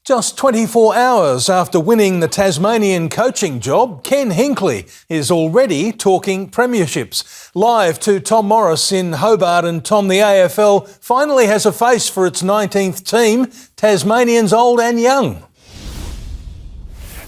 Just 24 hours after winning the Tasmanian coaching job, Ken Hinkley is already talking premierships. Live to Tom Morris in Hobart, and Tom, the AFL finally has a face for its 19th team, Tasmanians old and young.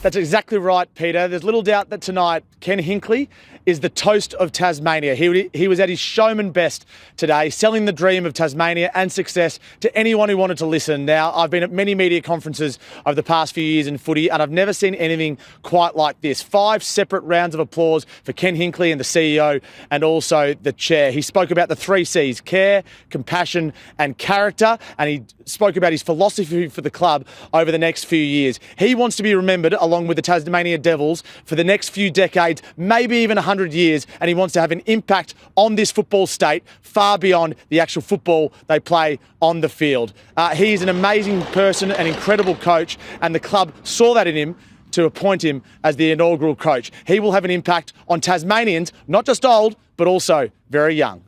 That's exactly right, Peter. There's little doubt that tonight Ken Hinkley is the toast of Tasmania. He was at his showman best today, selling the dream of Tasmania and success to anyone who wanted to listen. Now, I've been at many media conferences over the past few years in footy, and I've never seen anything quite like this. 5 separate rounds of applause for Ken Hinkley and the CEO and also the chair. He spoke about the 3 C's: care, compassion and character, and he spoke about his philosophy for the club over the next few years. He wants to be remembered along with the Tasmania Devils for the next few decades, maybe even 100 years, and he wants to have an impact on this football state far beyond the actual football they play on the field. He is an amazing person, an incredible coach, and the club saw that in him to appoint him as the inaugural coach. He will have an impact on Tasmanians, not just old, but also very young.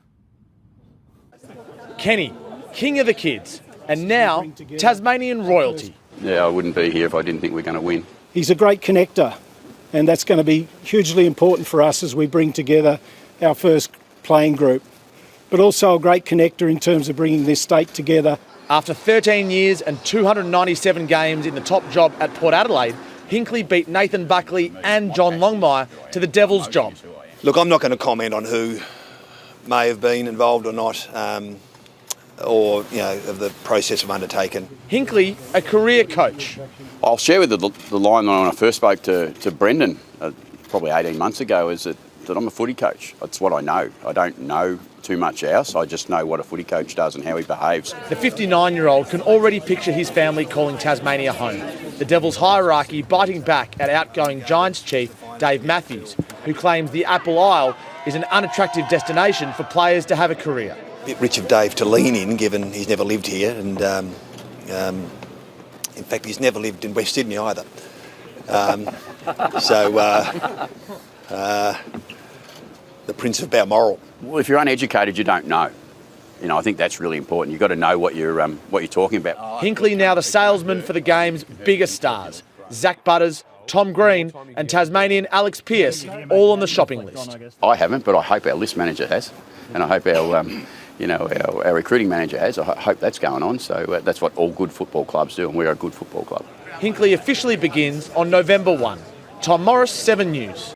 Kenny, king of the kids, and now Tasmanian royalty. Yeah, I wouldn't be here if I didn't think we're going to win. He's a great connector, and that's going to be hugely important for us as we bring together our first playing group, but also a great connector in terms of bringing this state together. After 13 years and 297 games in the top job at Port Adelaide, Hinkley beat Nathan Buckley and John Longmire to the Devils job. Look, I'm not going to comment on who may have been involved or not, or of the process of undertaken. Hinkley, a career coach. I'll share with the line when I first spoke to Brendan, probably 18 months ago, is that I'm a footy coach. That's what I know. I don't know too much else. I just know what a footy coach does and how he behaves. The 59-year-old can already picture his family calling Tasmania home. The Devils hierarchy biting back at outgoing Giants chief Dave Matthews, who claims the Apple Isle is an unattractive destination for players to have a career. A bit rich of Dave to lean in, given he's never lived here, and in fact he's never lived in West Sydney either. The Prince of Balmoral. Well, if you're uneducated, you don't know. I think that's really important. You've got to know what you're talking about. Hinkley now the salesman for the game's biggest stars: Zach Butters, Tom Green and Tasmanian Alex Pearce, all on the shopping list. I haven't, but I hope our list manager has, and I hope our recruiting manager has. I hope that's going on. So that's what all good football clubs do, and we're a good football club. Hinkley officially begins on November 1. Tom Morris, 7 News.